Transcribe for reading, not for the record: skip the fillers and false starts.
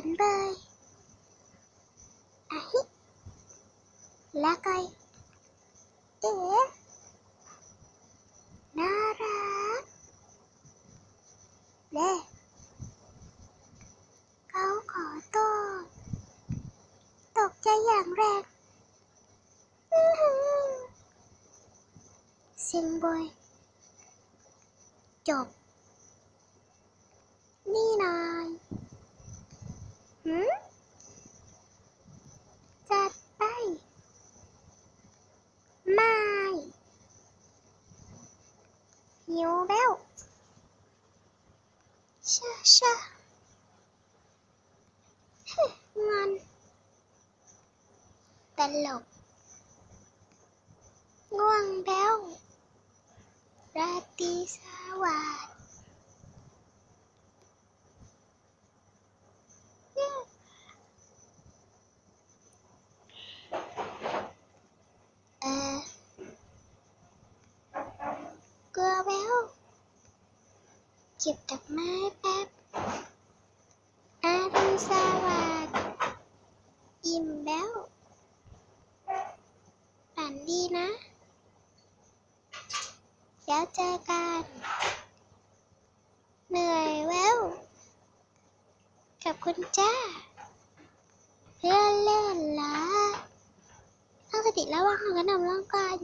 นเบยอะฮิแล้วก็เอ๋น่ารักเล่เขาขอโทษตกใจอย่างแรงซิงบอยจบนี่นายจัดไปไม่หิวแล้วชะงอนตลกง่วงแล้วราตรีสวัสดิ์เกลือแล้วเก็บดอกไม้แป๊บอารุณสวัสดิ์อิ่มแล้วฝันดีนะแล้วเจอกันเหนื่อยแล้วขอบคุณจ้าเพื่อนเล่นละตั้งสติระวังขนมลงก่อน